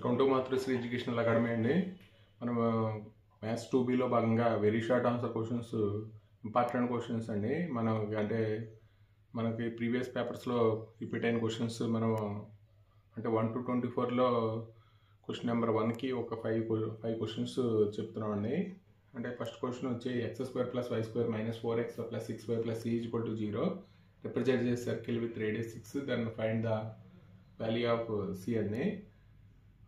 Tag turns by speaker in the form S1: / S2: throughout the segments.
S1: Welcome to Matrusri educational academy అండి. మనం maths 2Bలో భాగంగా very short answer questions, important questions అండి. మనకి ప్రీవియస్ పేపర్స్లో రిపీట్ అయిన క్వశ్చన్స్ మనం అంటే 1 to 24లో క్వశ్చన్ నెంబర్ 1కి ఒక 5 క్వశ్చన్స్ చెప్తున్నామండి. అంటే ఫస్ట్ క్వశ్చన్ వచ్చి x² + y² - 4x + 6y + c = 0 represent చేసే circle with radius 6 then find the value of c అండి.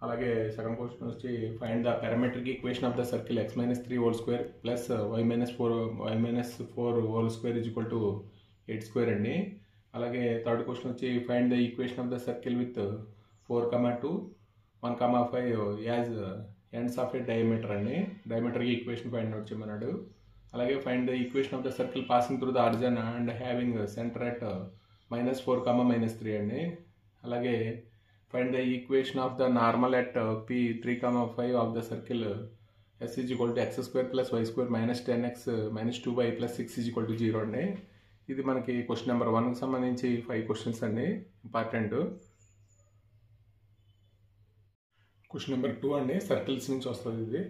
S1: అలాగే సెకండ్ క్వశ్చన్ వచ్చి find the parametric equation of the circle x - 3 whole square plus y - 4 whole square = 8² అండి. అలాగే third question వచ్చి find the equation of the circle with 4, 2, 1, 5 as ends of a diameter అండి. Diameter equation find out చేయమన్నాడు. అలాగే find the equation of the circle passing through the origin and having centre at -4, -3 అండి. అలాగే find the equation of the normal at P 3, 5 of the circle S = x² + y² - 10x - 2y + 6 = 0 అండి. ఇది మనకి question number 1కి సంబంధించి 5 questions అండి, important. Question number 2 అండి, circles నుంచి వస్తుంది ఇది.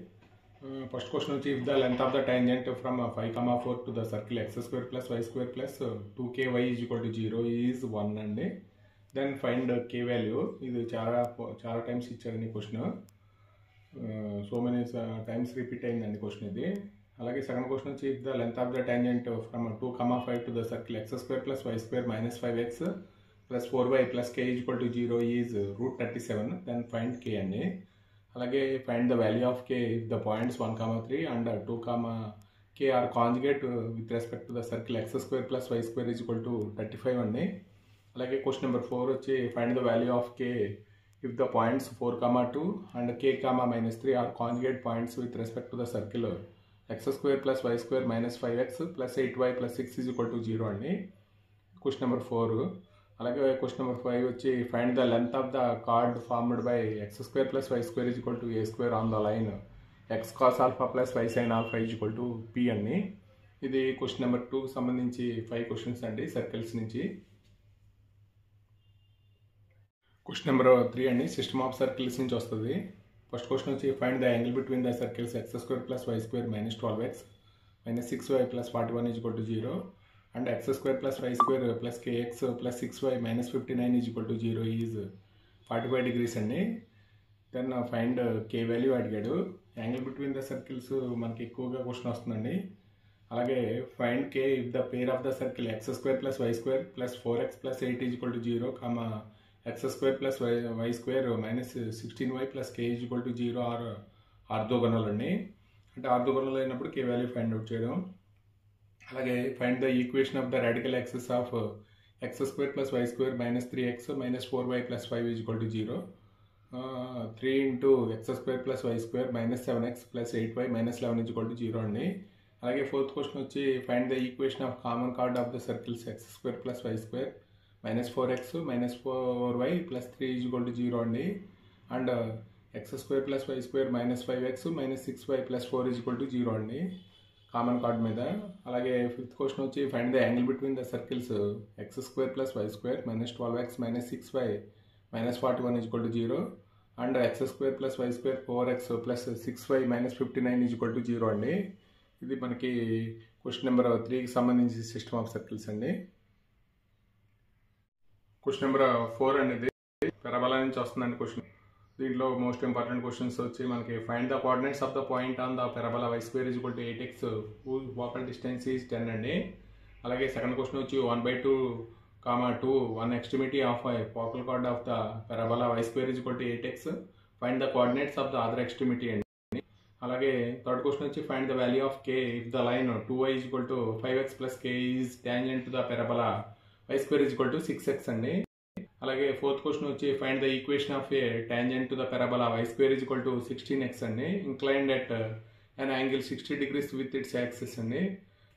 S1: ఫస్ట్ క్వశ్చన్ వచ్చి if the length of the tangent from 5, 4 to the circle x² + y² + 2ky = 0 is 1 అండి. Then find k value. ఇది చాలా టైమ్స్ ఇచ్చారండి question, so many times repeat అయిందండి క్వశ్చన్ ఇది. అలాగే సెకండ్ క్వశ్చన్ వచ్చి if the length of the tangent from 2, 5 to the circle x² + y² - 5x + 4y + k = 0 is √37 then find k అండి. అలాగే find the value of k if the points 1, 3 and 2, k are conjugate with respect to the circle x² + y² = 35 అండి. అలాగే question number 4 వచ్చి find the value of k if the points 4, 2 and k, -3 are conjugate points with respect to the circle x² + y² - 5x + 8y + 6 = 0 అండి. Question number 4. అలాగే question number 5 వచ్చి find the length of the card formed by x² + y² = a² on the line x cos α + y sin α = p అండి. ఇది question number 2కి సంబంధించి 5 questions అండి, circles నుంచి. Question number 3 అండి, సిస్టమ్ ఆఫ్ సర్కిల్స్ నుంచి వస్తుంది. ఫస్ట్ క్వశ్చన్ వచ్చి find the angle between the circles x² + y² - 12x - 6y + 41 = 0 and x² + y² + kx + 6y - 59 = 0 is 45 degrees అండి. దెన్ ఫైండ్ k వాల్యూ అడిగాడు. యాంగిల్ బిట్వీన్ ద సర్కిల్స్ మనకి ఎక్కువగా question వస్తుందండి. అలాగే find k if the pair of the circle x² + y² + 4x + 8 = 0, x² + y² - 16y + k = 0 are orthogonal అండి. అంటే orthogonal అయినప్పుడు k value find out చేయడం. అలాగే find the equation of the radical axis of x² + y² - 3x - 4y + 5 = 0 3 × x² + y² - 7x + 8y - 11 = 0 అండి. అలాగే fourth question వచ్చి find the equation of common card of the circles x² + y² - 4x - 4y + 3 = 0 అండి. And x² + y² - 5x - 6y + 4 = 0 అండి common card మీద. అలాగే fifth question వచ్చి find the angle between the circles x² + y² - 12x - 6y - 41 = 0 and x² + y² 4x + 6y - 59 = 0 అండి. ఇది మనకి question number 3కి సంబంధించి సిస్టమ్ ఆఫ్ సర్కిల్స్ అండి. క్వశ్చన్ నెంబర్ 4 అనేది పారాబోలా నుంచి వస్తుందండి క్వశ్చన్. దీంట్లో మోస్ట్ ఇంపార్టెంట్ క్వశ్చన్స్ వచ్చి మనకి find the coordinates of the point on the parabola y² = 8x whose focal distance is 10 అండి. అలాగే సెకండ్ క్వశ్చన్ వచ్చి 1/2, 2 1 extremity of a focal chord of the parabola y² = 8x find the coordinates of the other extremity అండి. అలాగే third question వచ్చి find the value of k if the line 2y = 5x + k is tangent to the parabola y² = 6x అండి. అలాగే fourth question వచ్చి find the equation of A tangent to the parabola y² = 16x అండి, inclined at an angle 60 degrees with its axis అండి.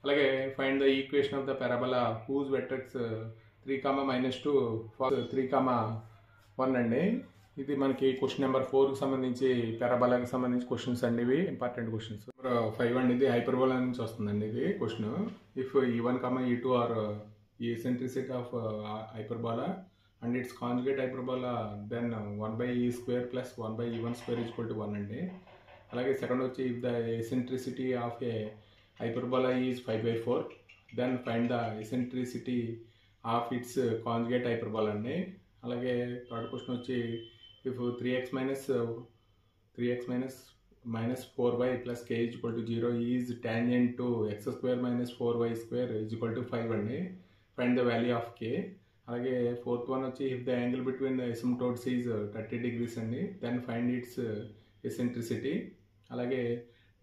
S1: అలాగే find the equation of the parabola whose vectors 3, -2 3, 1 అండి. ఇది మనకి question number 4కి సంబంధించి పారాబోలాకి సంబంధించి క్వశ్చన్స్ అండి, ఇవి ఇంపార్టెంట్ క్వశ్చన్స్. 5 అండి, ఇది హైపర్బోలా నుంచి వస్తుందండి ఇది question. If E1, E2 are eccentricity of hyperbola and its conjugate hyperbola then 1/e square plus 1/e1 square equal to 1 అండి. అలాగే సెకండ్ వచ్చి if the eccentricity of a hyperbola is 5/4 then find the eccentricity of its conjugate hyperbola అండి. అలాగే third question వచ్చి if 3x minus 4y plus k is equal to 0 is tangent to x square minus 4y square is equal to 5 అండి. Find the value of k. అలాగే fourth one వచ్చి if the angle between the asymptotes is 30 degrees అండి, then find its eccentricity. అలాగే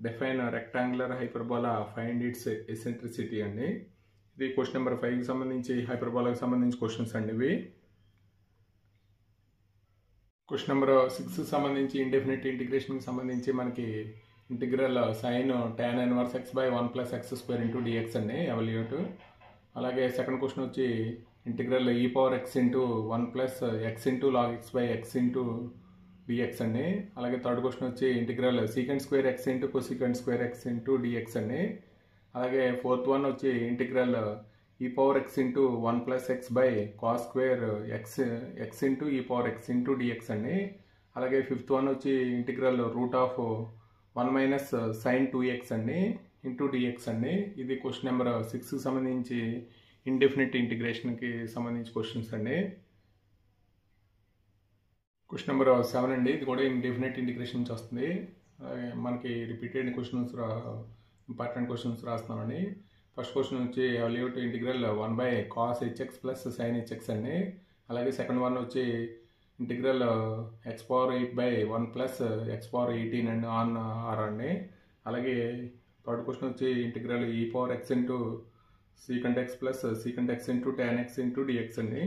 S1: define rectangular hyperbola, find its eccentricity అండి. ఇది question number 5కి సంబంధించి హైపర్బోలాకి సంబంధించి క్వశ్చన్స్ అండి ఇవి. క్వశ్చన్ నెంబర్ 6కి సంబంధించి ఇండెఫినిట్ ఇంటిగ్రేషన్కి సంబంధించి మనకి integral sine tan inverse x by 1 plus x square into dx అండి ఎవాల్యూట్. అలాగే సెకండ్ క్వశ్చన్ వచ్చి integral e power x into 1 plus x into log x by x into dx అండి. అలాగే థర్డ్ క్వశ్చన్ వచ్చి integral secant square x into cosecant square x into dx అండి. అలాగే fourth one వచ్చి integral e power x into 1 plus x by cos square x into e power x into dx అండి. అలాగే fifth one వచ్చి integral root of 1 minus sine 2x అండి into dx అండి. ఇది question number 6కి సంబంధించి indefinite ఇంటిగ్రేషన్కి సంబంధించి క్వశ్చన్స్ అండి. క్వశ్చన్ నెంబర్ 7 అండి, ఇది కూడా ఇండెఫినిట్ ఇంటిగ్రేషన్ నుంచి వస్తుంది. మనకి రిపీటెడ్ క్వశ్చన్స్ ఇంపార్టెంట్ క్వశ్చన్స్ రాస్తున్నామండి. ఫస్ట్ క్వశ్చన్ వచ్చి evaluate integral 1 by cos hx plus sine hx అండి. అలాగే సెకండ్ వన్ వచ్చి integral x power 8 by 1 plus x power 18 అండి ఆన్ ఆర్ అండి. అలాగే థర్డ్ క్వశ్చన్ వచ్చి integral e power x into secant x plus secant x into tan x into dx అండి.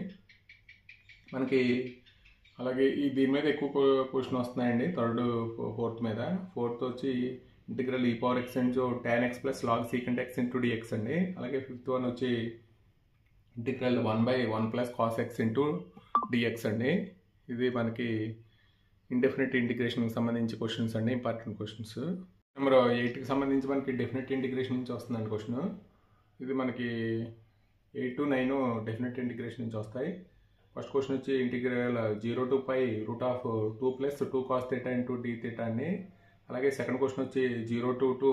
S1: మనకి అలాగే దీని మీద ఎక్కువ క్వశ్చన్ వస్తున్నాయండి, థర్డ్ ఫోర్త్ మీద. ఫోర్త్ వచ్చి integral e power x into tan x plus log secant x into dx అండి. అలాగే ఫిఫ్త్ వన్ వచ్చి integral 1 by 1 plus cos x into dx అండి. ఇది మనకి ఇండెఫినిట్ ఇంటిగ్రేషన్కి సంబంధించి క్వశ్చన్స్ అండి, ఇంపార్టెంట్ క్వశ్చన్స్. నెంబర్ 8కి సంబంధించి మనకి డెఫినెట్ ఇంటిగ్రేషన్ నుంచి వస్తుందండి క్వశ్చన్. ఇది మనకి 8 to 9 డెఫినెట్ ఇంటిగ్రేషన్ నుంచి వస్తాయి. ఫస్ట్ క్వశ్చన్ వచ్చి integral 0 to π root of 2 plus 2 cos theta into d theta అండి. అలాగే సెకండ్ క్వశ్చన్ వచ్చి 0 to 2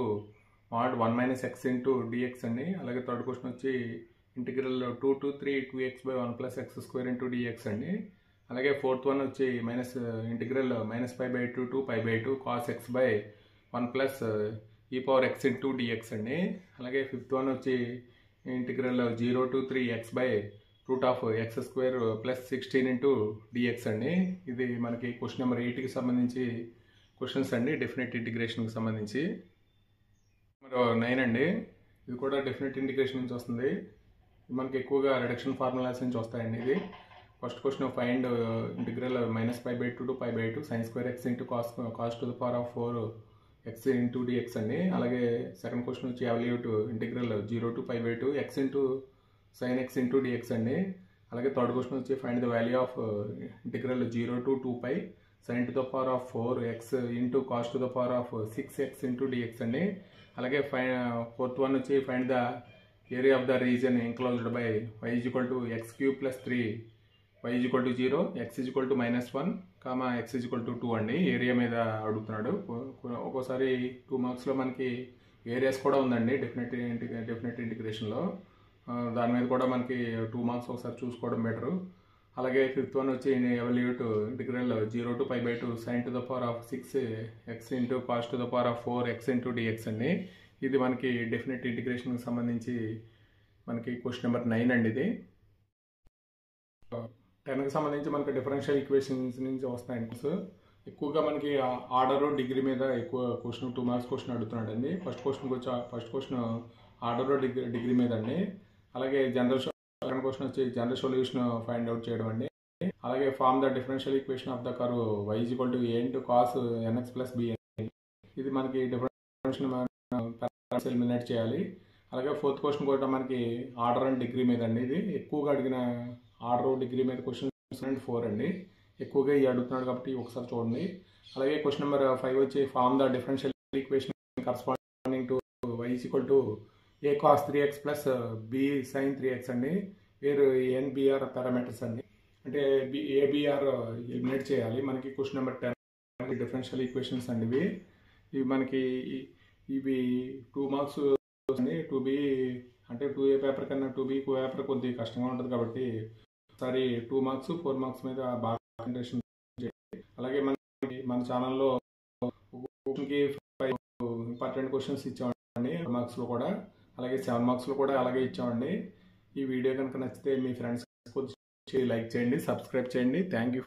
S1: mod 1 minus x into dx అండి. అలాగే థర్డ్ క్వశ్చన్ వచ్చి integral 2 to 3 2x by 1 plus x square into dx అండి. అలాగే fourth one వచ్చి integral -π/2 to π/2 cos x by 1 plus e power x into dx అండి. అలాగే fifth one వచ్చి integral 0 to 3x by root of x square plus 16 into dx అండి. ఇది మనకి question number 8కి సంబంధించి క్వశ్చన్స్ అండి, డెఫినెట్ ఇంటిగ్రేషన్కి సంబంధించి. నెంబర్ 9 అండి, ఇది కూడా డెఫినెట్ ఇంటిగ్రేషన్ నుంచి వస్తుంది. మనకి ఎక్కువగా రిడక్షన్ ఫార్ములాస్ నుంచి వస్తాయండి. ఇది first question find integral -π/2 to π/2 sine square x into cos to the power of 4 x into dx అండి. అలాగే సెకండ్ క్వశ్చన్ వచ్చి evaluate integral 0 to π/2 x into sine x into dx అండి. అలాగే థర్డ్ క్వశ్చన్ వచ్చి find the value of integral 0 to 2π sine to the power of 4x into cos to the power of 6x into dx అండి. అలాగే fourth one వచ్చి find the area of the reason enclosed by y = x³ + 3 y = 0 x = -1 x = 2 అండి. Area మీద అడుగుతున్నాడు. ఒక్కోసారి 2 మార్క్స్లో మనకి areas కూడా ఉందండి డెఫినెట్ ఇంటిగ్రేషన్లో. దాని మీద కూడా మనకి 2 మార్క్స్ ఒకసారి చూసుకోవడం బెటరు. అలాగే ఫిఫ్త్ వన్ వచ్చి evaluate integral 0 to π/2 sine to the power of 6x into cos to the power of 4x into dx అండి. ఇది మనకి డెఫినెట్ ఇంటిగ్రేషన్కి సంబంధించి మనకి క్వశ్చన్ నెంబర్ 9 అండి. ఇది 10కి సంబంధించి మనకి డిఫరెన్షియల్ ఈక్వేషన్స్ నుంచి వస్తాయండి. ఎక్కువగా మనకి ఆర్డర్ డిగ్రీ మీద ఎక్కువ క్వశ్చన్ 2 మార్క్స్ క్వశ్చన్ అడుగుతున్నాడు అండి. ఫస్ట్ క్వశ్చన్ ఆర్డర్ డిగ్రీ మీద అండి. అలాగే సెకండ్ క్వశ్చన్ వచ్చి జనరల్ సొల్యూషన్ ఫైండ్ అవుట్ చేయడం అండి. అలాగే form the differential equation of the curve y = a into cos nx plus b. ఇది మనకి డిఫరెన్షియల్ ఎలిమినేట్ చేయాలి. అలాగే ఫోర్త్ క్వశ్చన్ కూడా మనకి ఆర్డర్ అండ్ డిగ్రీ మీద అండి. ఇది ఎక్కువగా అడిగిన ఆర్డర్ డిగ్రీ మీద క్వశ్చన్ 4 అండి. ఎక్కువగా ఈ అడుగుతున్నాడు కాబట్టి ఒకసారి చూడండి. అలాగే క్వశ్చన్ నెంబర్ 5 వచ్చి form the differential equation corresponding to y = a cos 3x plus b sin 3x అండి. వేరు n br పారామీటర్స్ అండి. అంటే ఏబిఆర్ ఎలిమినేట్ చేయాలి. మనకి క్వశ్చన్ నెంబర్ 10 డిఫరెన్షియల్ ఈక్వేషన్స్ అండి. ఇవి మనకి ఇవి 2 మార్క్స్ అండి. 2B అంటే 2A పేపర్ కన్నా 2B పేపర్ కొద్దిగా కష్టంగా ఉంటుంది కాబట్టి ఒకసారి 2 మార్క్స్ 4 మార్క్స్ మీద బాగా కాన్సంట్రేషన్ చేయండి. అలాగే మన ఛానల్లో క్వశ్చన్కి 5 ఇంపార్టెంట్ క్వశ్చన్స్ ఇచ్చామండి 4 మార్క్స్లో కూడా, అలాగే 7 మార్క్స్లో కూడా అలాగే ఇచ్చామండి. ఈ వీడియో కనుక నచ్చితే మీ ఫ్రెండ్స్ లైక్ చేయండి, సబ్స్క్రైబ్ చేయండి. Thank you.